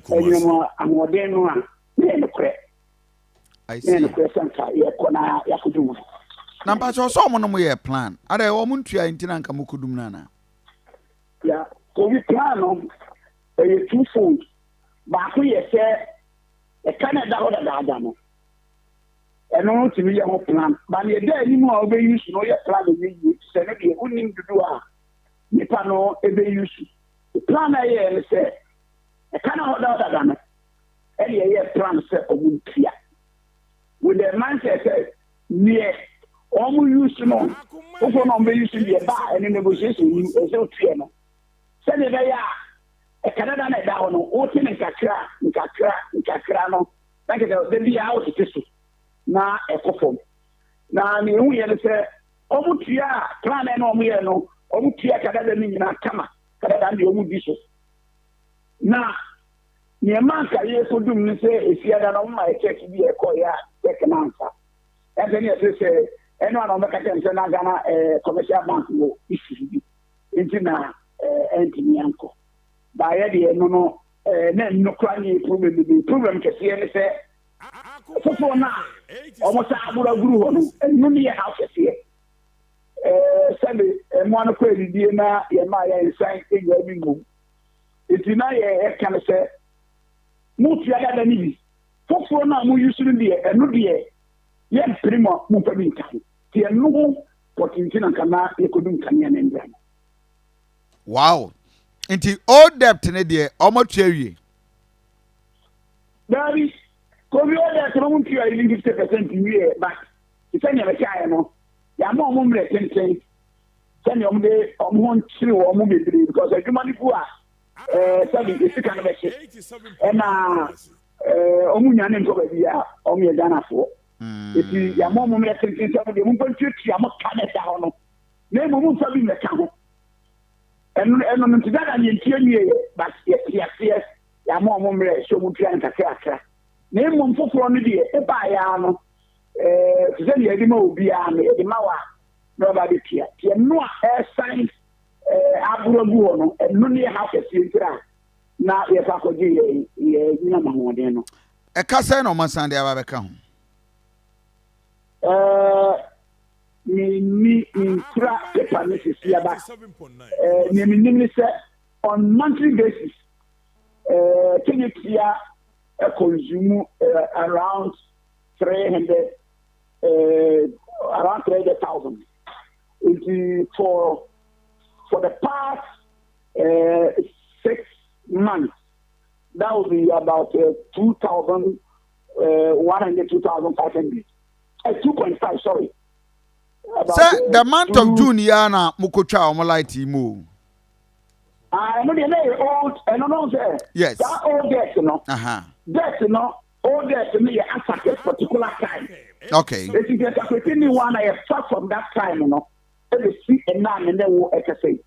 Kumasi. I'm ordaining I see. Number so someone no more plan. Are they woman to in Tinanka Mukudumana? Yeah, so we plan on twofold. But we say a Canada or the Adamo. And no to be a plan. But the day you know, obey you, know your plan of you, send it, who need to do Nipano, obey you. The plan I hear say a Canada or the Adamo. And a plan set of clear. With the mindset near all used to know, also not be used to be a bar and in negotiation, you as a trainer. Send it a Canada down, open and Cacrano, like the be out of this. Now, a perform. Now, we had to say, Omutia, plan and Omiano, Omutia Canada in Akama, Canada and the Omudisho. Now, near Manka, yes, would do say, if you had on my check to be a coya, take an answer. And then you say, anyone on the Catanzana Gana commercial bank will issue into now, Anthony Uncle. By idea, no, no crying problem can see any say. So now, almost a guru, and no near house here. Sunday, and one of the Diana, Yamaya, and sang in the room. It's in I can say, Mutia than me. For now, we used to be a new year. Yes, primo, Mupaminka. The no potential and cana, you couldn't come in and then. Wow. Into all debt in a day, almost cherry. There is, come here, that moment you are 50% in year, but it's any other child. Yamo Mumble, send your day on 1 2 or movie because I do money for study is kind of a shit. And Omunian and Gobia, Omia Dana for. If you are more moment thinking some of the movement, you are not coming down. Name a move in the camp. And on to that, and in but yes, ya more moment, so would try and crack. Name one for one day, a bayano. Then you will be the Mawa, nobody here. You know, air signs, Abu and no near house in now, yes, I could do a cousin on my Sunday, I have come. Me in crack the premises here, but on monthly basis, Kejetia consume around 300, around 300,000. For the past 6 months, that will be about 2,100, 2,500. 2.5, sorry. Sir, the month of June, Yana Mukocha, Omalaiti Mo. I know the old, and I know, sir. Yes. That old debt, you know. Debt, you know, all debt to me at a particular time. Okay. If you get a within one, I have start from that time, you know. Every see a man and then will say,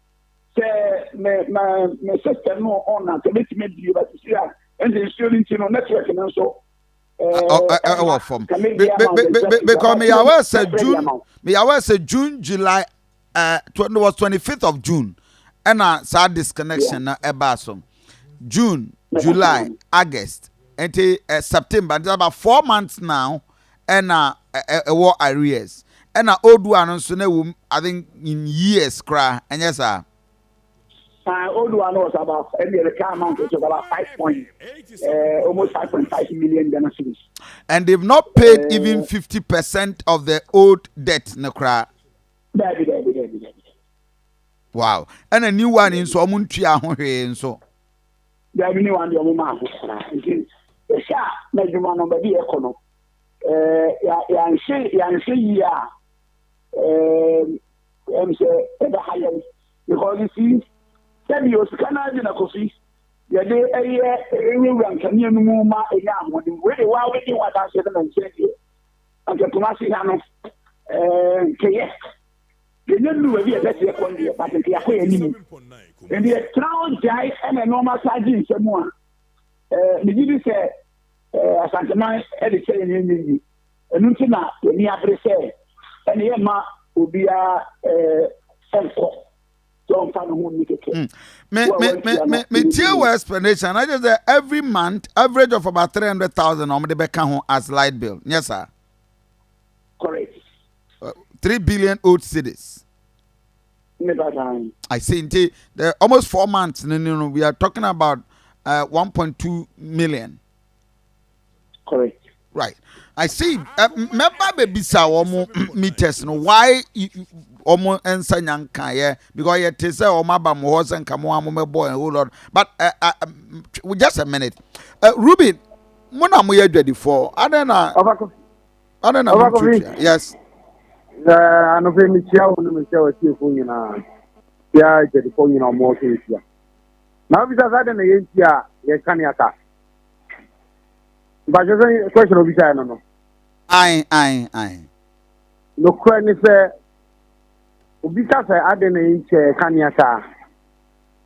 my sister, no honor to make me, but you see, and the students, you know, network, and also. From because me I said June, me I said June, July, was 25th of June, and I saw disconnection na ebasom. June, July, August, until September. It's about 4 months now, and a war arrears, and old one so now I think in years cry, and yes sir. Old one was about the car amount was about almost 5.5 million Ghana cedis. And they've not paid even 50% of the old debt, Nakra. Wow. And a new one in so Muntia and so. There be new one your mama. The sharp measurement of the economy. Because you see. Then you Canada in a coffee. The day a year, can you move my young one? Really, why would you want to say them and the Kumasi Hamas? Yes. They didn't do a year that you're going to be a patent. And the crown giant and a normal sergeant, someone. The Gidi said, as I can edit in me, and Nutina, the Niabri said, and Yama will be a So I'm me tell explanation. I just say every month average of about 300,000 on the back as light bill. Yes, sir. Correct. 3 billion old cities. I see. The almost 4 months. We are talking about 1.2 million. Correct. Right. I see. Remember, baby, saw meters. No, why? Omo ensa nyanka yeah, because you say oma ba mo horse and come on my boy and whole lot. But just a minute. Ruby, mona mo ready for. I don't know. Yes. I know me chia on me chia ti fu ni na. Ya je di ni na mo ke tia. Na bi sa da na ye tia ye kan ya ka. Ba je say question obi sa no. Aye. No kwa ni say obi ka say ade na ye tia kan ya ka.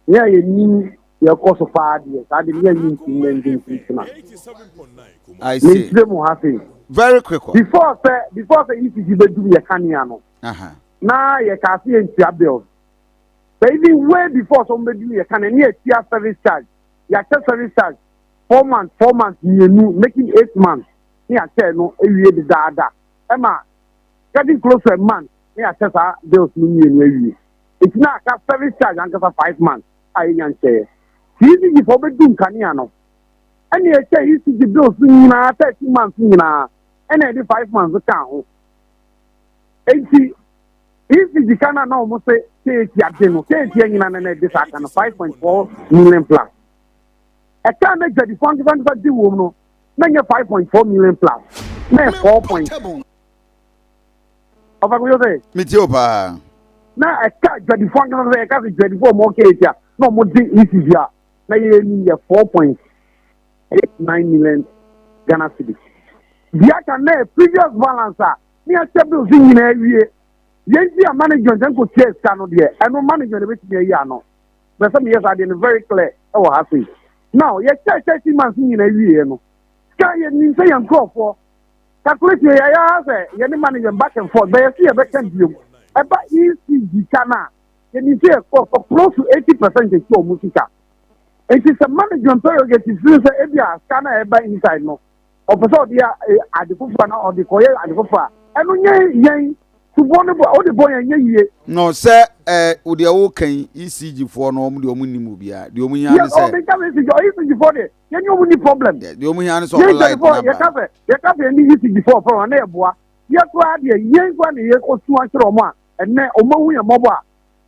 Ya ye ni ye ko so fa ade. Sa ade ye ni ti men na. I see. Very quick one. Before say ECG be do ye kan ya no. Na ye ka see en tia bill. Baby, way before somebody you can near service charge. You have service charge 4 months, you making 8 months. You have no a year the data. Emma, getting close to a month, you have bills new. It's not a service charge and just 5 months. I can say. Easy for me doing caniano. And you say you see the bills in 30 months and every 5 months account. 80 ECG can now almost say Kejetia Market this 5.4 million plus. I can't make the function of the woman. Then 5.4 million plus. Then 4 point. Of what you say? Mitiopa. Now I can't get the function of the can't 24 more Kejetia. No more ECG. Now you need 4.89 million Ghana cedis. The other previous balancer. Near table in every year. Yes, management and could chase cannot there, and no management with me. But some years I didn't very clear. Oh, happy. Now, yes, 30 months in a year. Sky and say and call for calculate your any management back and forth. They see a vacant view. About ECG Cana, and you say for close to 80% is your Musica. It is a management prerogative to say, Ebia, Cana by inside no. Or for at the Fufana or the Koya at the Fufa. And when no, sir, with the okay ECG for no mubia. The only answer is ECG for it. Can you any problem? The only answer is like you can't any ECG for an airboa. Yes, yes, 1 year or 2 months, and then Omo Mobile,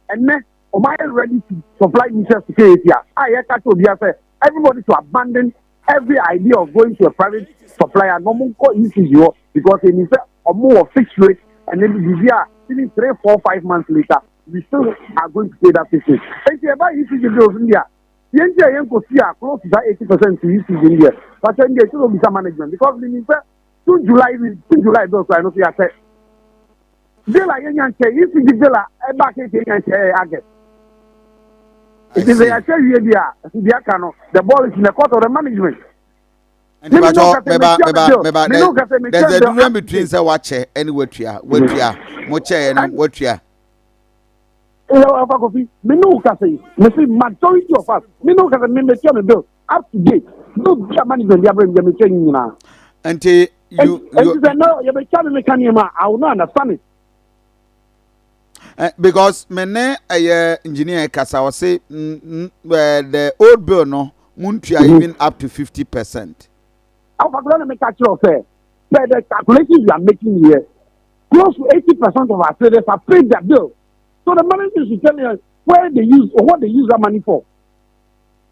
and then Oma ready to supply interest to Kejetia. I can't say everybody to abandon every idea of going to a private supplier. No more ECG because they need a more fixed rate. And then this year, 3, 4, 5 months later, we still are going to pay that payment. And if I ECG bills in India, the India close to that 80% to ECG in India. But then there should be some management because we need 2 July bills. I know see I said. Bill I can say ECG bill I back it and say I get. It is a tell you the ball is in the court of the management. There's a difference between say watch and what you are, moche and what you are. Me no can say. Me say majority of us. Me no can me tell me bill up to date. No management they bring them changing now. Until you no, you be telling me can you I will not understand it. Because mene engineer kasa was say the old bill no muntia even up to 50%. I'm going to make a sure but the calculations we are making here, close to 80% of our traders have paid their bill. So the managers should tell us where they use or what they use that money for.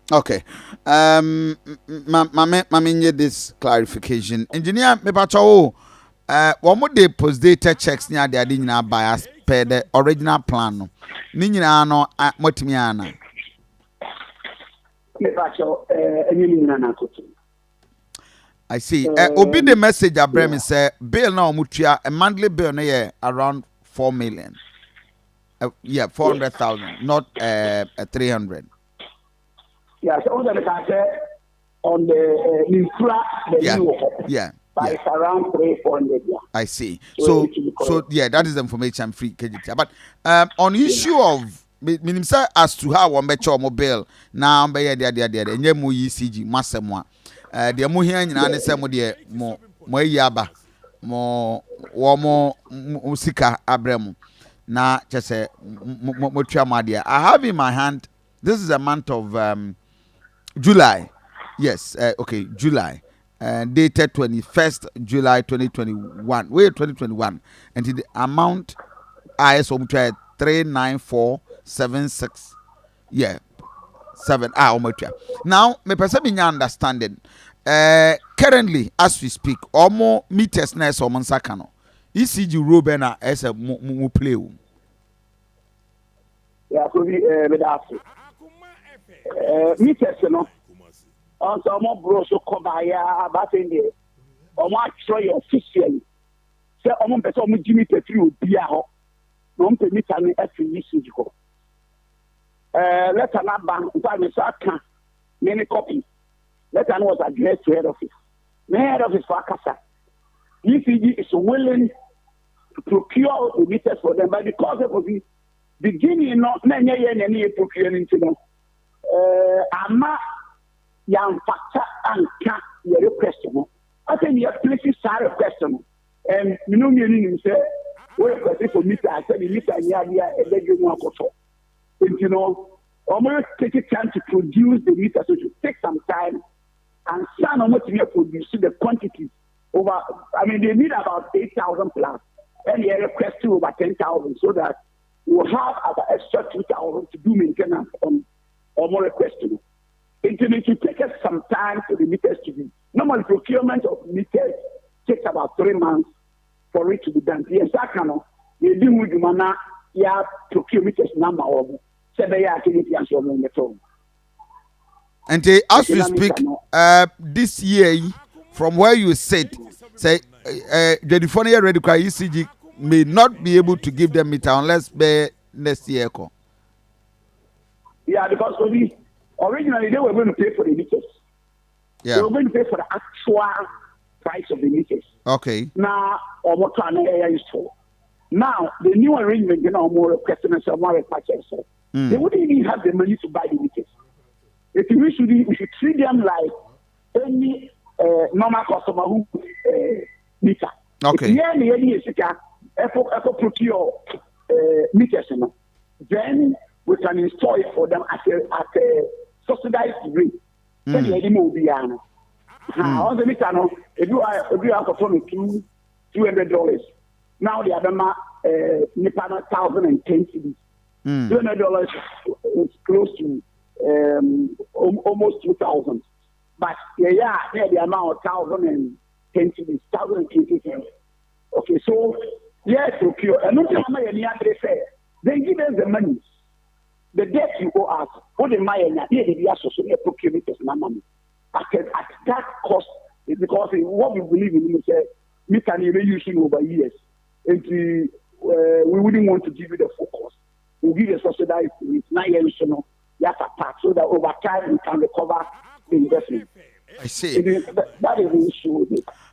Okay. Mama, this clarification. Engineer, me pacho, one more day post data checks near the additional bias per the original plan. Nina no motimiana. Me pacho, any I see. Obi the message Abraham say bill now mutua a monthly bill na around 4 million. 400,000, not 300. Yeah, so on the infra it's around 300. Yeah. I see. So yeah, that is information free Kejetia. But on issue of minim say as to how one becho mo bill na on be ye de enye mo ECG masem a de mo hia nyina ne say mo de mo ayi aba mo wo mo sika abremu na chese mo twa mo de. I have in my hand, this is a month of July. Yes, okay, July. Dated 21st July 2021. Wait, 2021. And the amount ISO 39476. Yeah, 7. Now, me person me understanding. Currently, as we speak, almost meters na so man sakano. ECG robe na as a mu play. Yeah, so we meters no. Also, more bro so kobaya about in there. Or more try officially. Say, I'm person me Jimmy Petri obi a ho. No me meter ni ECG ko. Letter na bank, if me say can many copy. Letter was addressed to head office. The head office for Akasa. ECG is willing to procure the meters for them, but because of the beginning, not many procuring to them. Ama young factor and can your request. I think you have places are request. And you know, meaning say, we request for meter. I said, the meter near a bedroom one control. And you know, almost take time to produce the meter, so it should take some time. And some of what we produce the quantity over. I mean, they need about 8,000 plus, and they request to over 10,000, so that we will have about extra 2,000 to do maintenance on or more requesting. It will take us some time for the meters to be. Normal procurement of meters takes about 3 months for it to be done. Yes, I can. You do with the mana, yeah, procure meters number of 7 years activity so on the phone. And as we speak, this year, from where you sit, say, the phone here ready ECG may not be able to give them meter unless by next year. Yeah, because originally they were going to pay for the meters. Yeah. They were going to pay for the actual price of the meters. Okay. Now, or what kind of area is for. Now, the new arrangement, you know, more customers are more purchasers. They wouldn't even have the money to buy the meters. If we should treat them like any normal customer who meter. Okay. If procure meters, then we can install it for them at a subsidized rate. Then the idea will be on the meter. If you are for $200, now the other Nippon 1,010 cedis. $200 is close to almost 2,000. But the amount of 1,010 cedis, 1,020. Okay, so yes, procure. And not they give us the money. The debt you owe us, what the money and the associate procurement is not money. At that cost, because what we believe in, we say, we can even use it over years. And we wouldn't want to give you the full cost. We'll give you a subsidized rate, 9 years, you know, that's a tax, so that over time we can recover the investment. I see. That is the issue.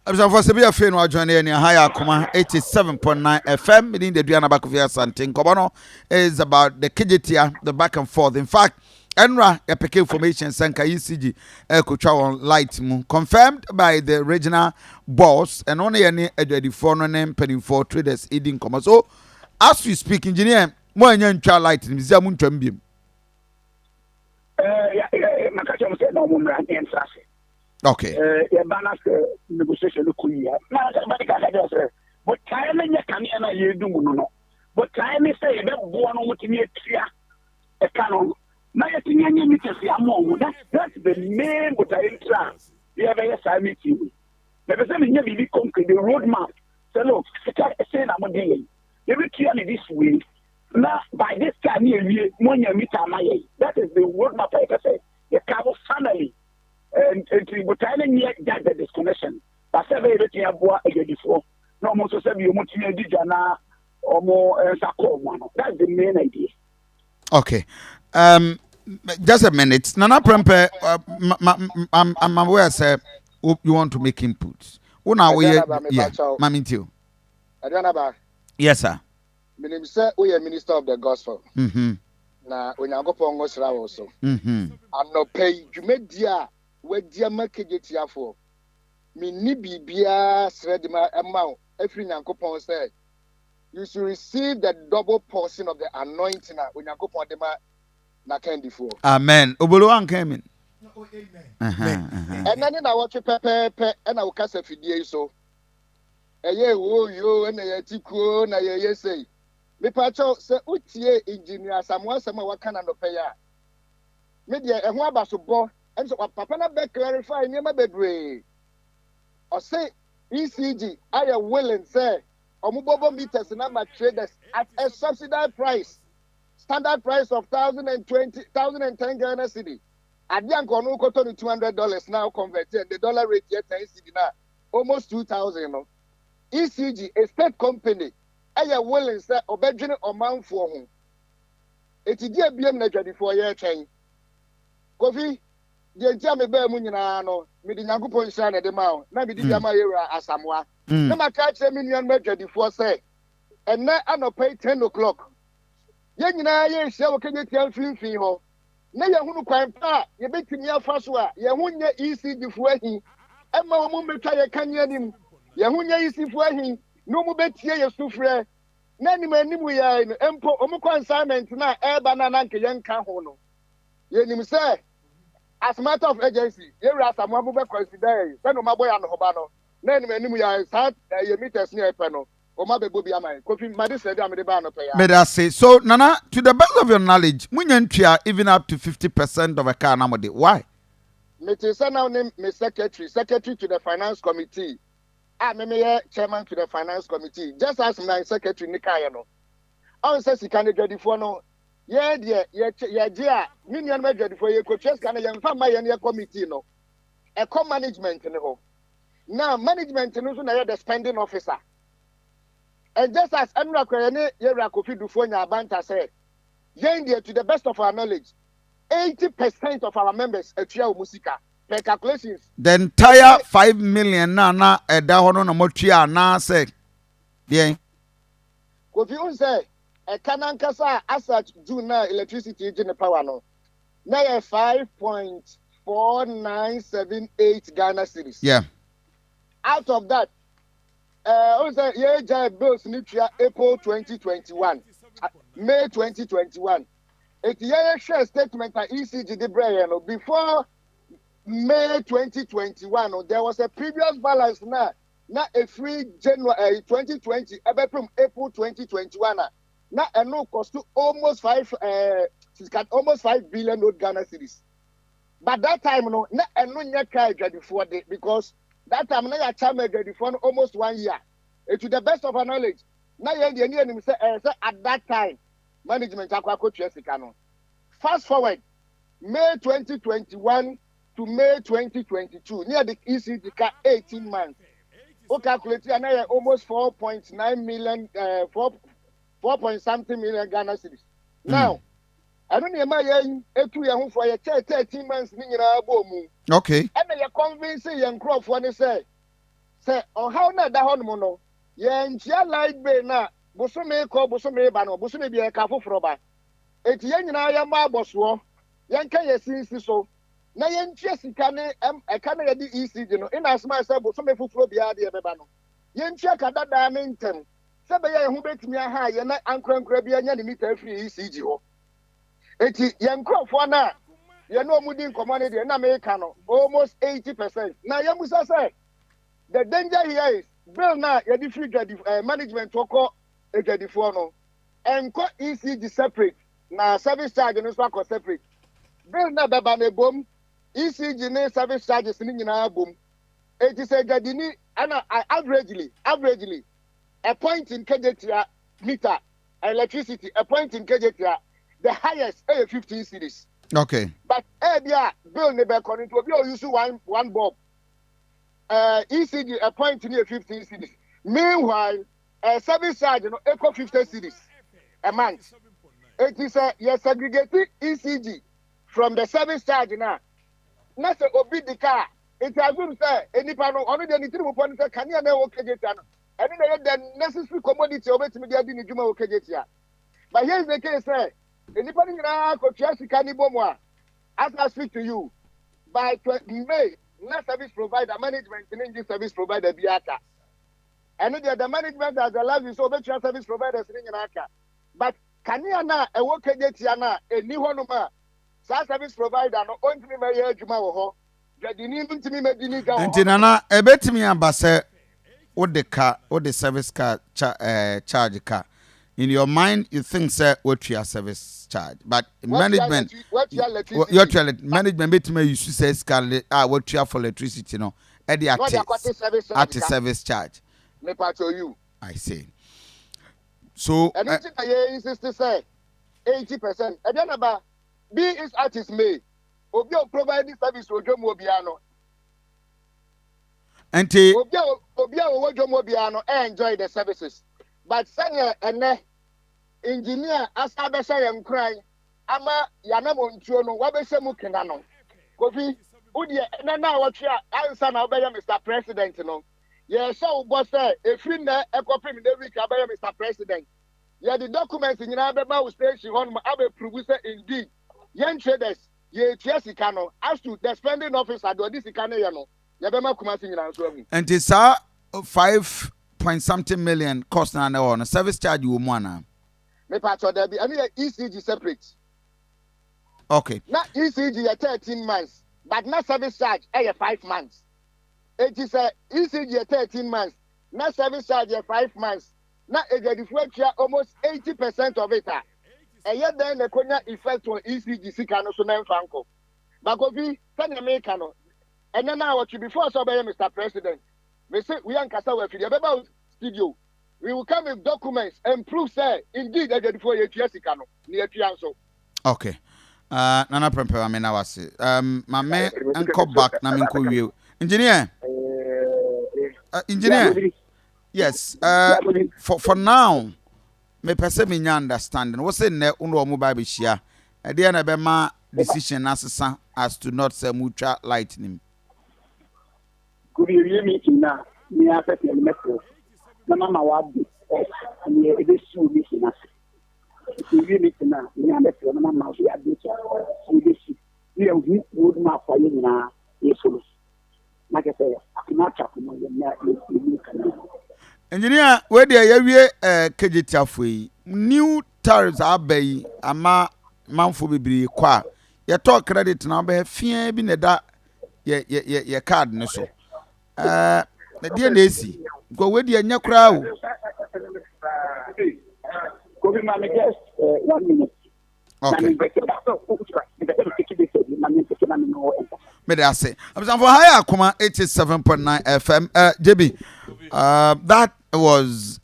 I'm sorry for Sabia Finn or joining in higher Akoma 87.9 FM. Within the Diana Bakuvia Santin Kobono is about the Kejetia, the back and forth. In fact, Enra Epic Information Sanka ECG Kuchawan Light confirmed by the regional boss and only any foreign name penning for traders eating commerce. So, as we speak, engineer, more than child light in Zamun Trembium. Okay. Balance negotiation but time you do no. But time say a canon. That's the main what I interest. You have a side meeting. The roadmap. So look, say I'm doing. Every clearly this way. Now by this time that is the roadmap I say. The cover family. And we get the disconnection. But everything about before. No more so say you want to or more that's the main idea. Okay. Just a minute. Nana Prempe, I'm aware, sir, you want to make inputs. Una we Mamintio. Yes, sir. My name is Sir, we are Minister of the Gospel. na onyankopɔn ngo sra wo so anɔpɛ dwumadia wadia ma Kejetiafo minni bibia sredima emma every nyankopɔn sɛ you should receive the double portion of the anointing onyankopɔn de ma na kandifo. Amen. Obolo an kamin. And then I watch pepe and I will cast a video so. Eye wo yo na ye tikuo na ye say. Me pacho se utie engineer Samuel sama wakana no pay ya. Me dia ehun abaso bo em so papa na be clarify nyema bebre. O say ECG are willing say omubobo meters na ma traders at a subsidized price. Standard price of 1,010 Ghana cedi. Adian kono koto ni $200 now converted. The dollar rate yet 10 cedi na almost 2,000. You know. ECG, a state company, are willing say obedient amount for whom. It is dear BM na for year chain. Kofi, the entire bear munino, midi nagupo shine the mount. Na midi yama era asamwa. Na ma catch a million measure before say. And now I no pay 10 o'clock. Yen na ye shall Kejetia free ho. Na ye hunu kwan pa ye betimi afa so a ye hunye ECG fo ahi. Emma mo metwa ye kanya nim. Ye hunye ECG fo ahi. No mo betie ye sufre. Na nim animu ye no empo omo consignment na eba na nke ye nka ho no. Ye nim say as a matter of urgency, ye rasa mo be consider say no maboya no hoba no. Na nim animu ye sa ye meters ni epe no. So, Nana, to the best of your knowledge, even up to 50% of a car namody. Why? Me now name me secretary to the finance committee. Me chairman to the finance committee. Just as my secretary Nikayano. I says he can't get the phone. Yeah, dear. Minion major for your coaches can young family committee no. Akoma management no. Now management no the spending officer. And just as Emra Kwene Yera Kofi Dufonya Abanta said, Yendia, to the best of our knowledge, 80% of our members are Chia Musika. Per calculations. The entire 5 million na edahono na mochia na say. Yeah. Kofi unse e kanankasa asat June na electricity in power no. Na 5.4978 Ghana cedis. Yeah. Out of that bills April 2021, May 2021. It share statement at ECG before May 2021. There was a previous balance now a free January 2020, from April 2021. Now a no cost to almost 5 billion Ghana cedis. But that time no before because that time na chairman for almost 1 year. To the best of our knowledge, na say at that time management akwa Sikano. Fast forward May 2021 to May 2022, near the ECG 18 months. O calculate na almost 4.9 million 4 point something million Ghana cedis. Now, I don't know my etu ya hu for 13 months ni nyina bomu. Okay. And you convince young crop when they say how na da hono no ye ntia light bay na bosome ko bosome ba no bosome bi e ka foforo ba eti ye nyina ya ma aboso ye nka ye sinsi so na ye ntia sika ne e ka na ye di ECG no ina asma say bosome foforo bi ade e beba no ye ntia ka dada ne ntem se be ye hu betimi aha ye na ankrankra bi anya ne meter free ECG ho eti ye nkrofo na you know, Mudin commodity and American almost 80%. Now, Yamusa said the danger here is bill now, you free management to call a Gedifono and call ECG separate. Now, service charge and also separate. Bill now, Babane boom, ECG service charges in our boom. It is a Gadini and averagely, a point in Kejetia meter electricity, a point in Kejetia, the highest 15 cities. Okay. But bill never according to you use one bulb. ECG a point near 15 cities. Meanwhile, service charge equal 50 cities a month. It is segregated ECG from the service charge now. Not a obey the car. It has been said any panel only the little point can you never Kejetia. And then the necessary commodity over to me the Juma Kejetia. But here's the case, Anybody na ko tua sika ni bomo as I speak to you by May na service provider management in service provider biaka. And the management has allowed you so bet your service providers in aka. But can you na e wo Kejetia na eni hono ma sa service provider no ontimi me ye adwuma wo ho. Dwadini ntimi medini ga wo. Ntinana ebetimi ambase what the service car charge car. In your mind, you think, sir, what your service charge, but management, management, bit me you say, Scarlet, what you have for electricity, no, at the service charge. Me part of you. I say. So, and it's insist to say 80%. And then about B is artist may. Obio providing service to Jomo Biano. And Obio Jomo Biano enjoy the services. But senior and engineer as Abesha and cry, Ama Yanamon Chuno, Wabesha Mukinano. Kofi, Udia, and now what you answer now by Mr. President, you know. Yeah, so, boss, if you know a copy in the week about Mr. President, yeah, the documents in Alabama station on my producer indeed. Young traders, yeah, Chelsea Cano, as to the spending officer, do this Canadian, Yabama Kumasi in answer. And it's 5 point something million cost on a service charge you want. Me part of there be any ECG separate. Okay. Not ECG 13 months, but not service charge 5 months. It is a ECG 13 months, not service charge 5 months. Now it is almost 80% of it. And yet then the corner effect on ECG sikano so name franco. But Kofi, send Americano. And then now what you before so by Mr. President. We say we are Kasawa Fidia studio. We will come with documents and prove say indeed that before you Sikano near Pianso. Okay. Nana Premper, I mean, I was my man and come back. Naminko you. Engineer. Engineer. Yes. For now, me person me understanding. What's in there? Uno mobile share. At the end of my decision as to not say mucha lightning. Could you hear me now? Me after the metro. The mama was and it is so missing us. You hear me now? Me and the mama we are this. We are would not for you now. Yes, like I say, I cannot talk to you. Engineer, where the Kejetia Fui new tariffs are bay ama manfo bibiri kwa. You talk credit now be fear be that ye card no so. The dear Nancy, go with the new crowd. Go my guest 1 minute. Okay. May I say, I'm for higher Akoma 87.9 FM. JB, that was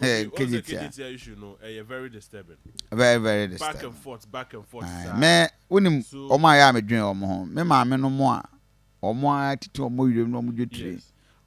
Kejetia issue, no, very disturbing. Very disturbing. Back and forth. Me, when him, oh my, I'm a dream, me, mamma, no more. Or more, I tell you, no more.